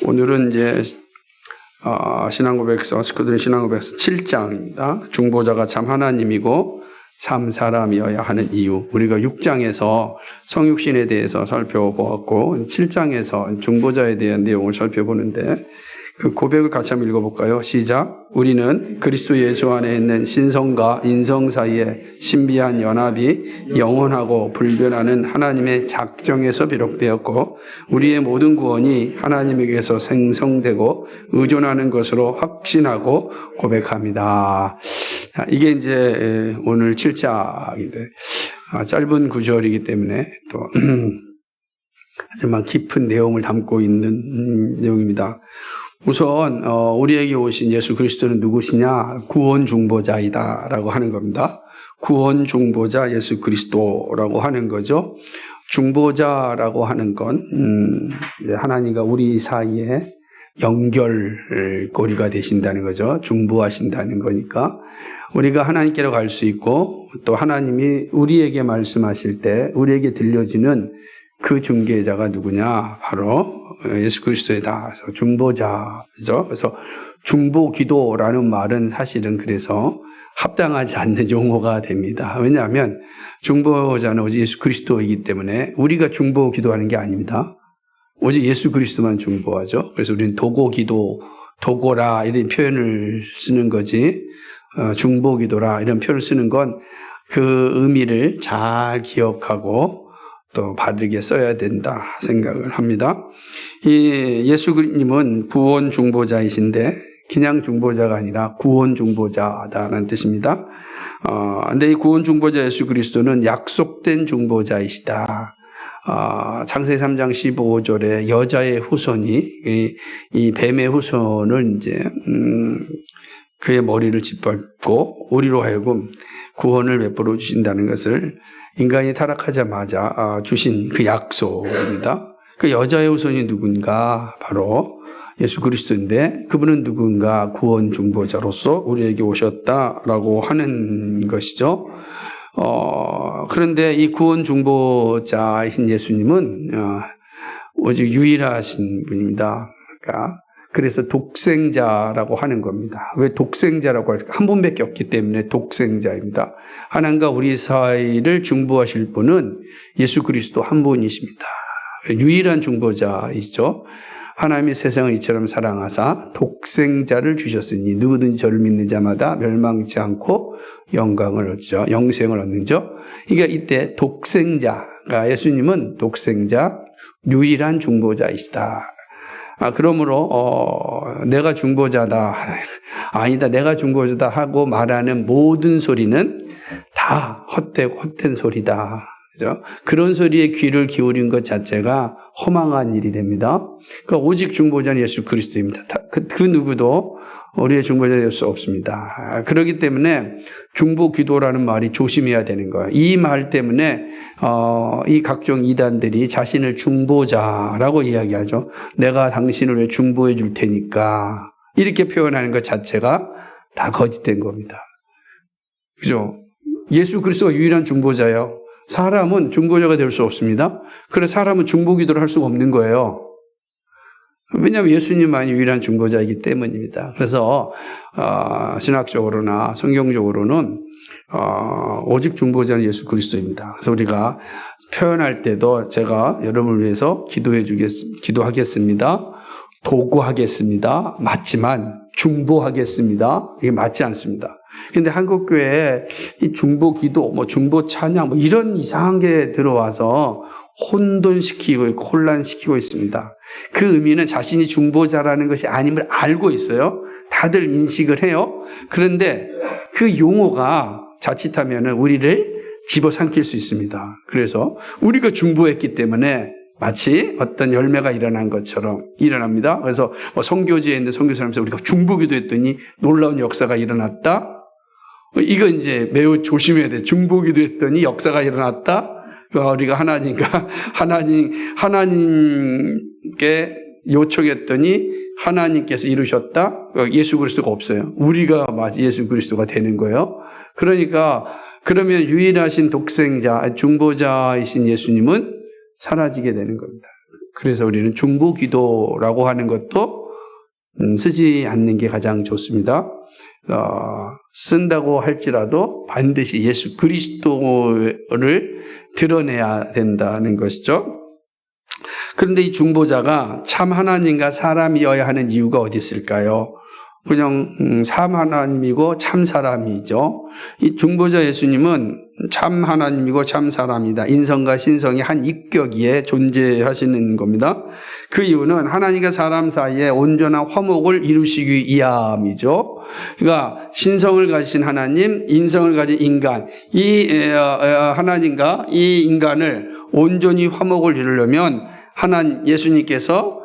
오늘은 이제 신앙고백서, 스코드린 신앙고백서 7장입니다. 중보자가 참 하나님이고 참 사람이어야 하는 이유. 우리가 6장에서 성육신에 대해서 살펴보았고 7장에서 중보자에 대한 내용을 살펴보는데 그 고백을 같이 한번 읽어볼까요? 시작. 우리는 그리스도 예수 안에 있는 신성과 인성 사이에 신비한 연합이 영원하고 불변하는 하나님의 작정에서 비롯되었고 우리의 모든 구원이 하나님에게서 생성되고 의존하는 것으로 확신하고 고백합니다. 이게 이제 오늘 7장인데 짧은 구절이기 때문에 또 하지만 깊은 내용을 담고 있는 내용입니다. 우선 우리에게 오신 예수 그리스도는 누구시냐? 구원 중보자이다 라고 하는 겁니다. 구원 중보자 예수 그리스도라고 하는 거죠. 중보자라고 하는 건 하나님과 우리 사이에 연결고리가 되신다는 거죠. 중보하신다는 거니까 우리가 하나님께로 갈 수 있고 또 하나님이 우리에게 말씀하실 때 우리에게 들려지는 그 중개자가 누구냐? 바로 예수 그리스도이다. 그래서 중보자죠. 그래서 중보기도라는 말은 사실은 그래서 합당하지 않는 용어가 됩니다. 왜냐하면 중보자는 오직 예수 그리스도이기 때문에 우리가 중보기도하는 게 아닙니다. 오직 예수 그리스도만 중보하죠. 그래서 우리는 도고기도, 도고라 이런 표현을 쓰는 거지 중보기도라 이런 표현을 쓰는 건 그 의미를 잘 기억하고 또 바르게 써야 된다 생각을 합니다. 이 예수 그리스도님은 구원 중보자이신데 그냥 중보자가 아니라 구원 중보자다라는 뜻입니다. 근데 이 구원 중보자 예수 그리스도는 약속된 중보자이시다. 창세기 3장 15절에 여자의 후손이 이 뱀의 후손을 이제 그의 머리를 짓밟고 우리로 하여금 구원을 베풀어 주신다는 것을 인간이 타락하자마자 주신 그 약속입니다. 그 여자의 후손이 누군가? 바로 예수 그리스도인데 그분은 누군가? 구원 중보자로서 우리에게 오셨다라고 하는 것이죠. 그런데 이 구원 중보자이신 예수님은 오직 유일하신 분입니다. 그러니까 그래서 독생자라고 하는 겁니다. 왜 독생자라고 할까? 한 분밖에 없기 때문에 독생자입니다. 하나님과 우리 사이를 중보하실 분은 예수 그리스도 한 분이십니다. 유일한 중보자이시죠. 하나님이 세상을 이처럼 사랑하사 독생자를 주셨으니 누구든지 저를 믿는 자마다 멸망치 않고 영광을 얻죠. 영생을 얻는죠. 그러니까 이때 독생자가 예수님은 독생자 유일한 중보자이시다. 그러므로 내가 중보자다 아니다 내가 중보자다 하고 말하는 모든 소리는 다 헛된 소리다. 그죠? 그런 소리에 귀를 기울인 것 자체가 허망한 일이 됩니다. 그러니까 오직 중보자는 예수 그리스도입니다. 그 누구도 우리의 중보자 될 수 없습니다. 그렇기 때문에 중보기도라는 말이 조심해야 되는 거예요. 이 말 때문에 이 각종 이단들이 자신을 중보자라고 이야기하죠. 내가 당신을 왜 중보해 줄 테니까 이렇게 표현하는 것 자체가 다 거짓된 겁니다. 그죠? 예수 그리스도가 유일한 중보자예요. 사람은 중보자가 될 수 없습니다. 그래서 사람은 중보기도를 할 수가 없는 거예요. 왜냐하면 예수님만이 유일한 중보자이기 때문입니다. 그래서 신학적으로나 성경적으로는 오직 중보자는 예수 그리스도입니다. 그래서 우리가 표현할 때도 제가 여러분을 위해서 기도하겠습니다. 도구하겠습니다. 맞지만 중보하겠습니다. 이게 맞지 않습니다. 근데 한국교회에 이 중보기도, 중보 찬양, 이런 이상한 게 들어와서 혼돈시키고 있고 혼란시키고 있습니다. 그 의미는 자신이 중보자라는 것이 아님을 알고 있어요. 다들 인식을 해요. 그런데 그 용어가 자칫하면 우리를 집어삼킬 수 있습니다. 그래서 우리가 중보했기 때문에 마치 어떤 열매가 일어난 것처럼 일어납니다. 그래서 선교지에 있는 선교사님께서 우리가 중보기도 했더니 놀라운 역사가 일어났다. 이거 이제 매우 조심해야 돼. 중보기도 했더니 역사가 일어났다. 우리가 하나님께 요청했더니 하나님께서 이루셨다. 예수 그리스도가 없어요. 우리가 예수 그리스도가 되는 거예요. 그러니까 그러면 유일하신 독생자, 중보자이신 예수님은 사라지게 되는 겁니다. 그래서 우리는 중보기도라고 하는 것도 쓰지 않는 게 가장 좋습니다. 쓴다고 할지라도 반드시 예수 그리스도를 드러내야 된다는 것이죠. 그런데 이 중보자가 참 하나님과 사람이어야 하는 이유가 어디 있을까요? 그냥 참 하나님이고 참 사람이죠. 이 중보자 예수님은 참 하나님이고 참 사람이다. 인성과 신성이 한 입격이에 존재하시는 겁니다. 그 이유는 하나님과 사람 사이에 온전한 화목을 이루시기 위함이죠. 그러니까 신성을 가진 하나님, 인성을 가진 인간, 이 하나님과 이 인간을 온전히 화목을 이루려면 예수님께서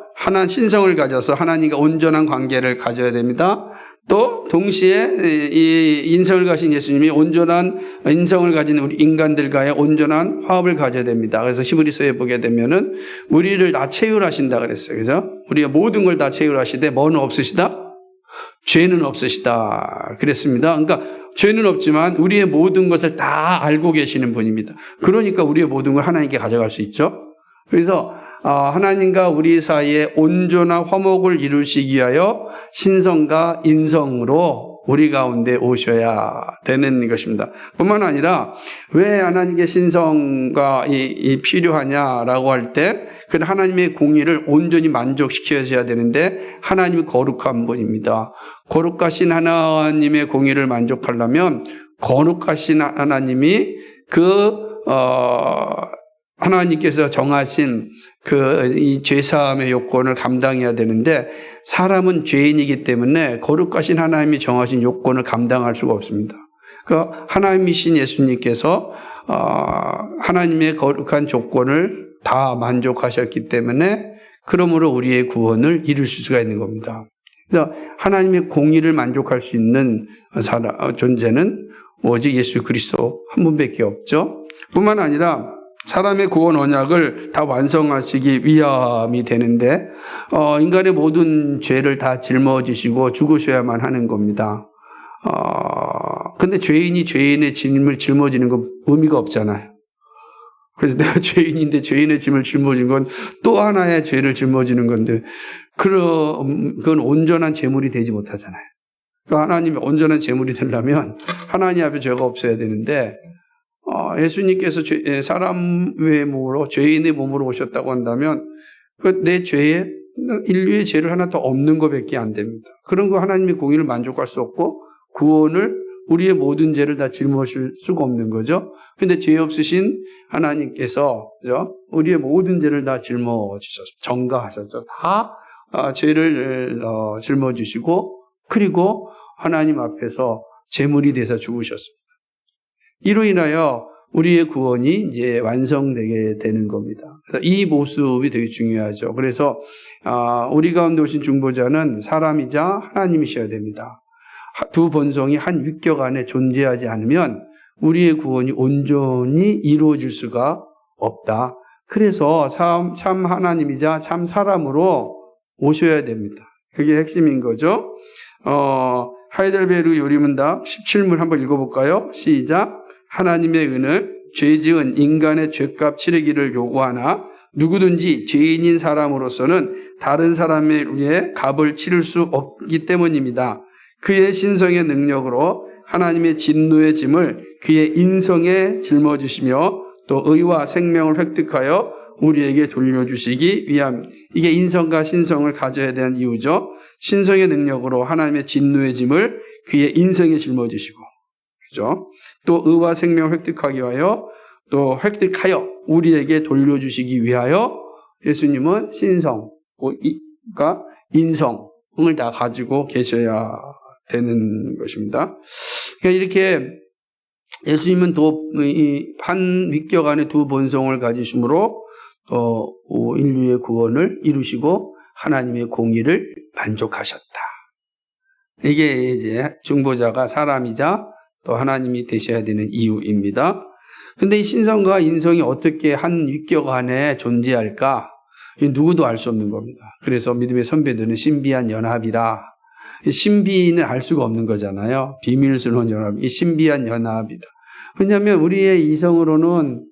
신성을 가져서 하나님과 온전한 관계를 가져야 됩니다. 또 동시에 이 인성을 가진 예수님이 온전한 인성을 가진 우리 인간들과의 온전한 화합을 가져야 됩니다. 그래서 히브리서에 보게 되면은 우리를 다 체휼하신다 그랬어요. 그래서 우리의 모든 걸 다 체휼하시되 뭐는 없으시다? 죄는 없으시다 그랬습니다. 그러니까 죄는 없지만 우리의 모든 것을 다 알고 계시는 분입니다. 그러니까 우리의 모든 걸 하나님께 가져갈 수 있죠. 그래서 하나님과 우리 사이에 온전한 화목을 이루시기 위하여 신성과 인성으로 우리 가운데 오셔야 되는 것입니다. 뿐만 아니라 왜 하나님께 신성과 필요하냐라고 할 때 그 하나님의 공의를 온전히 만족시켜줘야 되는데 하나님이 거룩한 분입니다. 거룩하신 하나님의 공의를 만족하려면 거룩하신 하나님이 하나님께서 정하신 이 죄사함의 요건을 감당해야 되는데 사람은 죄인이기 때문에 거룩하신 하나님이 정하신 요건을 감당할 수가 없습니다. 하나님이신 예수님께서 하나님의 거룩한 조건을 다 만족하셨기 때문에 그러므로 우리의 구원을 이루실 수가 있는 겁니다. 그래서 하나님의 공의를 만족할 수 있는 존재는 오직 예수 그리스도 한 분밖에 없죠. 뿐만 아니라 사람의 구원 언약을 다 완성하시기 위함이 되는데 인간의 모든 죄를 다 짊어지시고 죽으셔야만 하는 겁니다. 근데 죄인이 죄인의 짐을 짊어지는 건 의미가 없잖아요. 그래서 내가 죄인인데 죄인의 짐을 짊어진 건 또 하나의 죄를 짊어지는 건데 그건 온전한 제물이 되지 못하잖아요. 그러니까 하나님이 온전한 제물이 되려면 하나님 앞에 죄가 없어야 되는데 예수님께서 사람의 몸으로 죄인의 몸으로 오셨다고 한다면 내 죄에 인류의 죄를 하나 더 없는 것밖에 안 됩니다. 그런 거 하나님의 공의를 만족할 수 없고 구원을 우리의 모든 죄를 다 짊어질 수가 없는 거죠. 그런데 죄 없으신 하나님께서 우리의 모든 죄를 다 짊어지셨죠. 전가하셨죠. 다 죄를 짊어지시고 그리고 하나님 앞에서 제물이 돼서 죽으셨습니다. 이로 인하여 우리의 구원이 이제 완성되게 되는 겁니다. 그래서 이 모습이 되게 중요하죠. 그래서 우리 가운데 오신 중보자는 사람이자 하나님이셔야 됩니다. 두 본성이 한 위격 안에 존재하지 않으면 우리의 구원이 온전히 이루어질 수가 없다. 그래서 참 하나님이자 참 사람으로 오셔야 됩니다. 그게 핵심인 거죠. 하이델베르 요리문답 17문 한번 읽어볼까요? 시작. 하나님의 은은 죄 지은 인간의 죄값 치르기를 요구하나 누구든지 죄인인 사람으로서는 다른 사람에 의해 값을 치를 수 없기 때문입니다. 그의 신성의 능력으로 하나님의 진노의 짐을 그의 인성에 짊어지시며 또 의와 생명을 획득하여 우리에게 돌려주시기 위함. 이게 인성과 신성을 가져야 되는 이유죠. 신성의 능력으로 하나님의 진노의 짐을 그의 인성에 짊어지시고, 그죠? 또 의와 생명을 획득하기 위하여 또 획득하여 우리에게 돌려주시기 위하여 예수님은 신성과 인성을 다 가지고 계셔야 되는 것입니다. 그러니까 이렇게 예수님은 한 위격 안에 두 본성을 가지심으로 인류의 구원을 이루시고 하나님의 공의를 만족하셨다. 이게 이제 중보자가 사람이자 또 하나님이 되셔야 되는 이유입니다. 근데 이 신성과 인성이 어떻게 한 위격 안에 존재할까? 누구도 알 수 없는 겁니다. 그래서 믿음의 선배들은 신비한 연합이라. 신비는 알 수가 없는 거잖아요. 비밀스러운 연합. 이 신비한 연합이다. 왜냐하면 우리의 이성으로는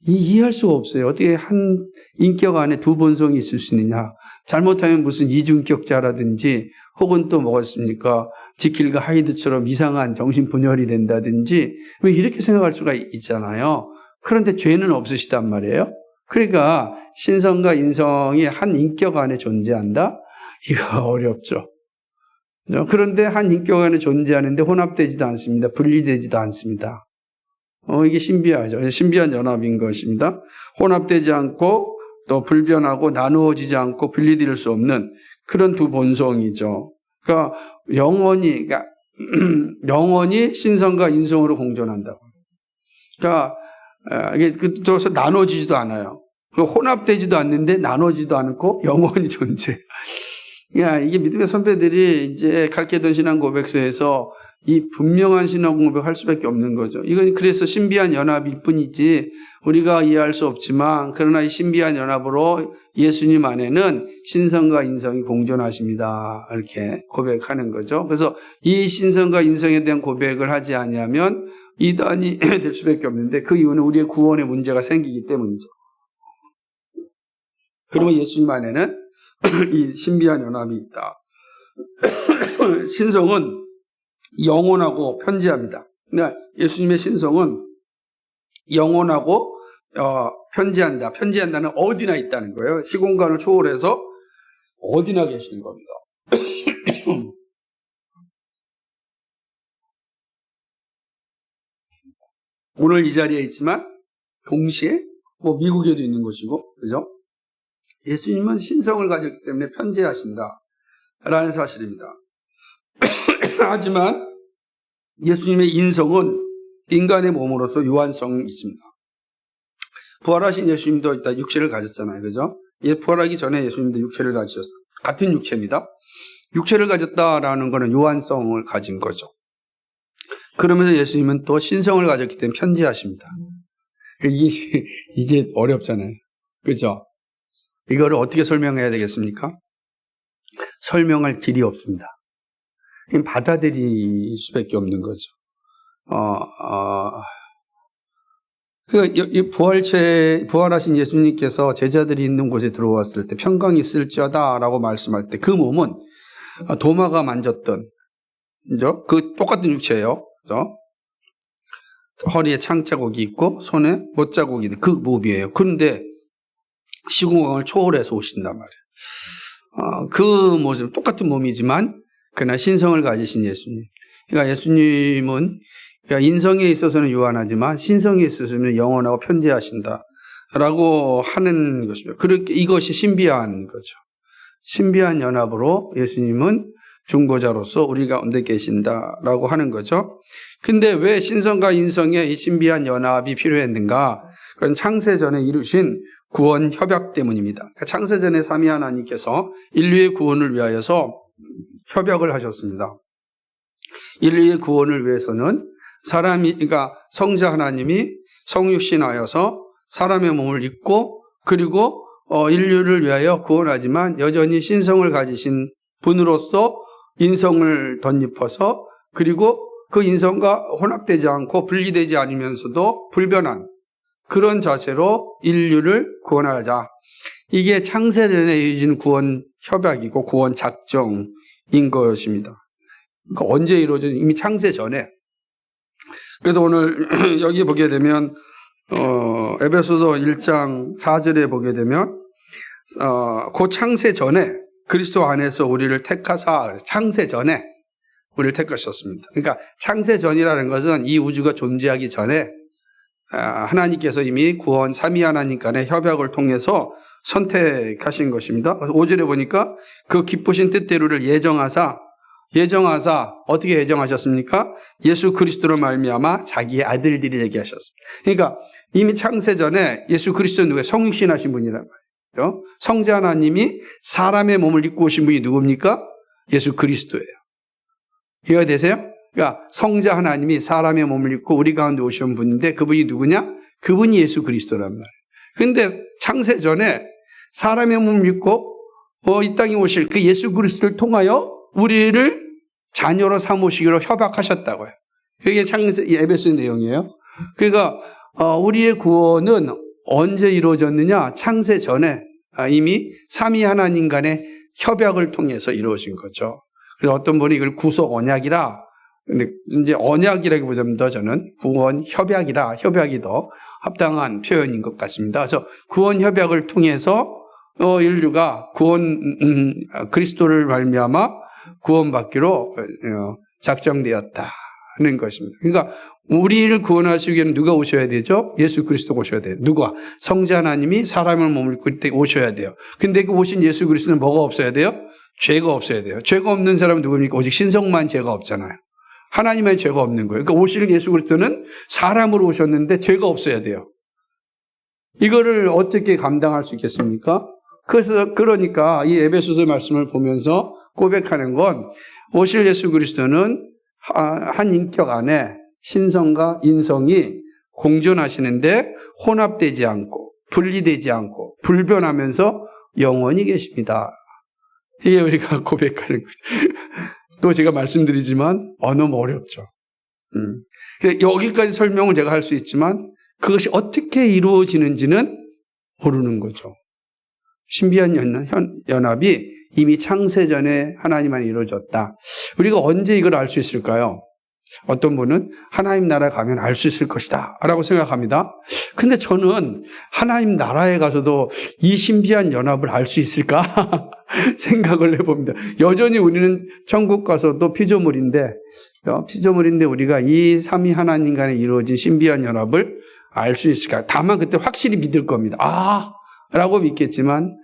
이해할 수가 없어요. 어떻게 한 인격 안에 두 본성이 있을 수 있느냐. 잘못하면 무슨 이중격자라든지 혹은 또 뭐겠습니까? 지킬과 하이드처럼 이상한 정신분열이 된다든지 왜 이렇게 생각할 수가 있잖아요. 그런데 죄는 없으시단 말이에요. 그러니까 신성과 인성이 한 인격 안에 존재한다? 이거 어렵죠. 그런데 한 인격 안에 존재하는데 혼합되지도 않습니다. 분리되지도 않습니다. 이게 신비하죠. 신비한 연합인 것입니다. 혼합되지 않고 또 불변하고 나누어지지 않고 분리될 수 없는 그런 두 본성이죠. 그러니까 영원히 신성과 인성으로 공존한다고. 그러니까 이게 또 나눠지지도 않아요. 혼합되지도 않는데 나눠지도 않고 영원히 존재. 그러니까 이게 믿음의 선배들이 이제 갈케돈 신앙 고백서에서 이 분명한 신앙 고백할 수밖에 없는 거죠. 이건 그래서 신비한 연합일 뿐이지 우리가 이해할 수 없지만 그러나 이 신비한 연합으로 예수님 안에는 신성과 인성이 공존하십니다. 이렇게 고백하는 거죠. 그래서 이 신성과 인성에 대한 고백을 하지 아니하면 이단이 될 수밖에 없는데 그 이유는 우리의 구원의 문제가 생기기 때문이죠. 그러면 예수님 안에는 이 신비한 연합이 있다. 신성은 영원하고 편지합니다. 그러니까 예수님의 신성은 영원하고 편지한다. 편지한다는 어디나 있다는 거예요. 시공간을 초월해서 어디나 계시는 겁니다. 오늘 이 자리에 있지만 동시에 뭐 미국에도 있는 것이고, 그죠? 예수님은 신성을 가졌기 때문에 편재하신다 라는 사실입니다. 하지만 예수님의 인성은 인간의 몸으로서 유한성이 있습니다. 부활하신 예수님도 일단 육체를 가졌잖아요. 그죠? 부활하기 전에 예수님도 육체를 가지셨어요. 같은 육체입니다. 육체를 가졌다라는 것은 유한성을 가진 거죠. 그러면서 예수님은 또 신성을 가졌기 때문에 편지하십니다. 이게 어렵잖아요. 그죠? 이거를 어떻게 설명해야 되겠습니까? 설명할 길이 없습니다. 받아들일 수밖에 없는 거죠. 부활하신 예수님께서 제자들이 있는 곳에 들어왔을 때 평강이 있을지어다라고 말씀할 때 그 몸은 도마가 만졌던, 그죠? 그 똑같은 육체예요. 그죠? 허리에 창자국이 있고 손에 못자국이 있는 그 몸이에요. 그런데 시공간을 초월해서 오신단 말이에요. 그 모습 똑같은 몸이지만 그러나 신성을 가지신 예수님. 그러니까 예수님은 인성에 있어서는 유한하지만 신성에 있어서는 영원하고 편재하신다라고 하는 것입니다. 그렇게 이것이 신비한 거죠. 신비한 연합으로 예수님은 중보자로서 우리 가운데 계신다라고 하는 거죠. 근데 왜 신성과 인성의 이 신비한 연합이 필요했는가? 그건 창세전에 이루신 구원 협약 때문입니다. 그러니까 창세전에 삼위 하나님께서 인류의 구원을 위하여서 협약을 하셨습니다. 인류의 구원을 위해서는 그러니까 성자 하나님이 성육신하여서 사람의 몸을 입고 그리고 인류를 위하여 구원하지만 여전히 신성을 가지신 분으로서 인성을 덧입어서 그리고 그 인성과 혼합되지 않고 분리되지 않으면서도 불변한 그런 자세로 인류를 구원하자. 이게 창세전에 이루어진 구원 협약이고 구원 작정인 것입니다. 그러니까 언제 이루어진? 이미 창세전에. 그래서 오늘 여기 보게 되면 에베소서 1장 4절에 보게 되면 그 창세전에 그리스도 안에서 우리를 택하사 창세전에 우리를 택하셨습니다. 그러니까 창세전이라는 것은 이 우주가 존재하기 전에 하나님께서 이미 구원 삼위 하나님 간의 협약을 통해서 선택하신 것입니다. 5절에 보니까 그 기쁘신 뜻대로를 예정하사 어떻게 예정하셨습니까? 예수 그리스도로 말미암아 자기의 아들들이 되게 하셨습니다. 그러니까 이미 창세전에 예수 그리스도는 누구예요? 성육신하신 분이란 말이에요. 성자 하나님이 사람의 몸을 입고 오신 분이 누굽니까? 예수 그리스도예요. 이해가 되세요? 그러니까 성자 하나님이 사람의 몸을 입고 우리 가운데 오신 분인데 그분이 누구냐? 그분이 예수 그리스도란 말이에요. 그런데 창세전에 사람의 몸을 입고 이 땅에 오실 그 예수 그리스도를 통하여 우리를 자녀로 삼으시기로 협약하셨다고요. 그게 창세 에베소의 내용이에요. 그러니까 우리의 구원은 언제 이루어졌느냐? 창세 전에 이미 삼위 하나님 간의 협약을 통해서 이루어진 거죠. 그래서 어떤 분이 이걸 구속 언약이라, 근데 이제 언약이라기보다는 더 저는 구원 협약이라, 협약이 더 합당한 표현인 것 같습니다. 그래서 구원 협약을 통해서 인류가 그리스도를 말미암아 구원받기로 작정되었다는 것입니다. 그러니까 우리를 구원하시기 위해는 누가 오셔야 되죠? 예수 그리스도가 오셔야 돼요. 누가? 성자 하나님이 사람을 몸을 입을 때 오셔야 돼요. 근데 그 오신 예수 그리스도는 뭐가 없어야 돼요? 죄가 없어야 돼요. 죄가 없는 사람은 누굽니까? 오직 신성만 죄가 없잖아요. 하나님의 죄가 없는 거예요. 그러니까 오실 예수 그리스도는 사람으로 오셨는데 죄가 없어야 돼요. 이거를 어떻게 감당할 수 있겠습니까? 그러니까 이 에베소서 말씀을 보면서 고백하는 건 오실 예수 그리스도는 한 인격 안에 신성과 인성이 공존하시는데 혼합되지 않고 분리되지 않고 불변하면서 영원히 계십니다. 이게 우리가 고백하는 거죠. 또 제가 말씀드리지만 너무 어렵죠. 여기까지 설명을 제가 할 수 있지만 그것이 어떻게 이루어지는지는 모르는 거죠. 신비한 연합이 이미 창세전에 하나님 안에 이루어졌다. 우리가 언제 이걸 알 수 있을까요? 어떤 분은 하나님 나라에 가면 알 수 있을 것이다 라고 생각합니다. 근데 저는 하나님 나라에 가서도 이 신비한 연합을 알 수 있을까 생각을 해봅니다. 여전히 우리는 천국 가서도 피조물인데 우리가 이 삼위 하나님 간에 이루어진 신비한 연합을 알 수 있을까? 다만 그때 확실히 믿을 겁니다. 라고 믿겠지만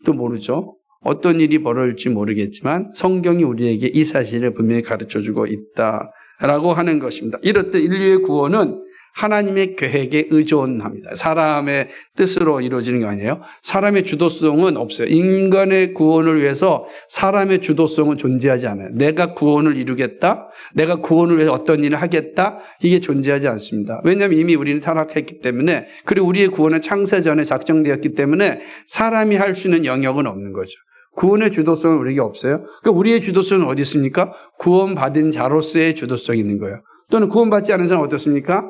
또 모르죠. 어떤 일이 벌어질지 모르겠지만 성경이 우리에게 이 사실을 분명히 가르쳐주고 있다라고 하는 것입니다. 이럴 때 인류의 구원은 하나님의 계획에 의존합니다. 사람의 뜻으로 이루어지는 게 아니에요. 사람의 주도성은 없어요. 인간의 구원을 위해서 사람의 주도성은 존재하지 않아요. 내가 구원을 이루겠다, 내가 구원을 위해서 어떤 일을 하겠다, 이게 존재하지 않습니다. 왜냐하면 이미 우리는 타락했기 때문에, 그리고 우리의 구원은 창세 전에 작정되었기 때문에 사람이 할 수 있는 영역은 없는 거죠. 구원의 주도성은 우리에게 없어요. 그러니까 우리의 주도성은 어디 있습니까? 구원받은 자로서의 주도성이 있는 거예요. 또는 구원받지 않은 사람은 어떻습니까?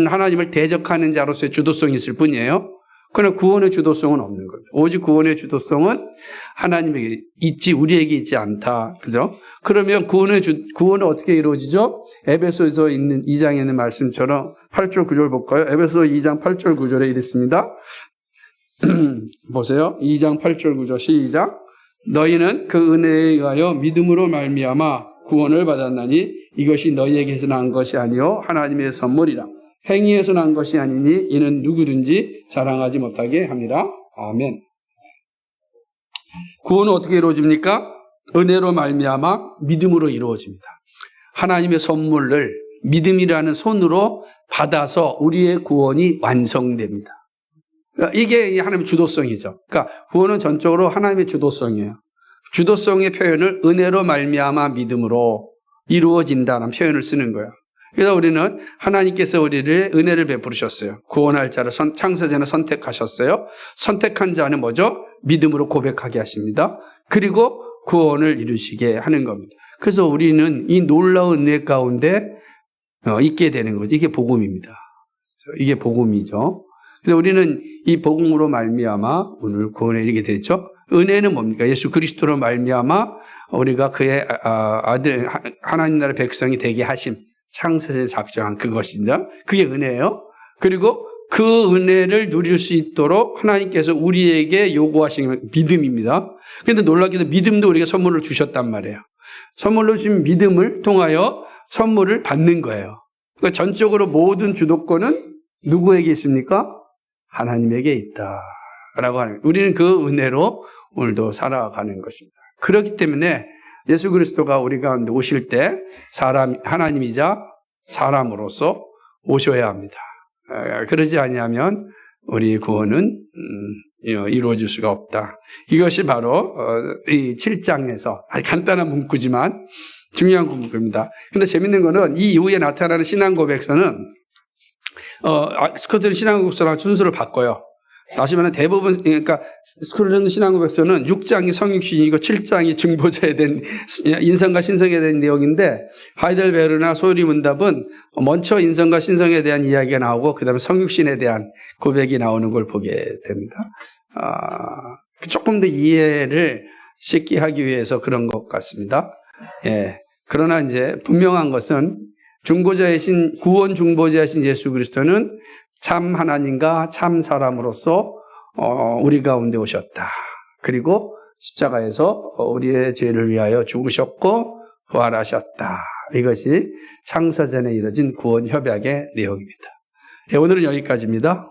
하나님을 대적하는 자로서의 주도성이 있을 뿐이에요. 그러나 구원의 주도성은 없는 겁니다. 오직 구원의 주도성은 하나님에게 있지 우리에게 있지 않다. 그죠? 그러면 구원은 어떻게 이루어지죠? 에베소에서 있는 2장에 있는 말씀처럼 8절 9절 볼까요? 에베소 2장 8절 9절에 이랬습니다. 보세요. 2장 8절 9절 시작. 너희는 그 은혜에 의하여 믿음으로 말미암아 구원을 받았나니 이것이 너희에게서 난 것이 아니요 하나님의 선물이라. 행위에서 난 것이 아니니 이는 누구든지 자랑하지 못하게 합니다. 아멘. 구원은 어떻게 이루어집니까? 은혜로 말미암아 믿음으로 이루어집니다. 하나님의 선물을 믿음이라는 손으로 받아서 우리의 구원이 완성됩니다. 이게 하나님의 주도성이죠. 그러니까 구원은 전적으로 하나님의 주도성이에요. 주도성의 표현을 은혜로 말미암아 믿음으로 이루어진다는 표현을 쓰는 거예요. 그래서 우리는 하나님께서 우리를 은혜를 베푸셨어요. 구원할 자를 창세전에 선택하셨어요. 선택한 자는 뭐죠? 믿음으로 고백하게 하십니다. 그리고 구원을 이루시게 하는 겁니다. 그래서 우리는 이 놀라운 은혜 가운데 있게 되는 거죠. 이게 복음입니다. 이게 복음이죠. 그래서 우리는 이 복음으로 말미암아 오늘 구원에 이르게 되죠. 은혜는 뭡니까? 예수 그리스도로 말미암아 우리가 그의 아들 하나님 나라의 백성이 되게 하심, 창세전에 작정한 그것입니다. 그게 은혜예요. 그리고 그 은혜를 누릴 수 있도록 하나님께서 우리에게 요구하신 믿음입니다. 그런데 놀랍게도 믿음도 우리가 선물을 주셨단 말이에요. 선물로 주신 믿음을 통하여 선물을 받는 거예요. 그러니까 전적으로 모든 주도권은 누구에게 있습니까? 하나님에게 있다라고 하는 거예요. 우리는 그 은혜로 오늘도 살아가는 것입니다. 그렇기 때문에 예수 그리스도가 우리 가운데 오실 때 하나님이자 사람으로서 오셔야 합니다. 그러지 아니하면 우리 구원은 이루어질 수가 없다. 이것이 바로 이 7장에서 간단한 문구지만 중요한 문구입니다. 그런데 재밌는 거는 이 이후에 나타나는 신앙 고백서는 스코트는 신앙 고백서랑 순서를 바꿔요. 다시 말하면 대부분, 그러니까 그런 신앙 고백서는 6장이 성육신이고 7장이 중보자에 대한 인성과 신성에 대한 내용인데, 하이델베르나 소리문답은 먼저 인성과 신성에 대한 이야기가 나오고 그다음에 성육신에 대한 고백이 나오는 걸 보게 됩니다. 조금 더 이해를 쉽게 하기 위해서 그런 것 같습니다. 예. 그러나 이제 분명한 것은 중보자이신, 구원 중보자이신 예수 그리스도는 참 하나님과 참 사람으로서 우리 가운데 오셨다. 그리고 십자가에서 우리의 죄를 위하여 죽으셨고 부활하셨다. 이것이 창세전에 이뤄진 구원 협약의 내용입니다. 예, 오늘은 여기까지입니다.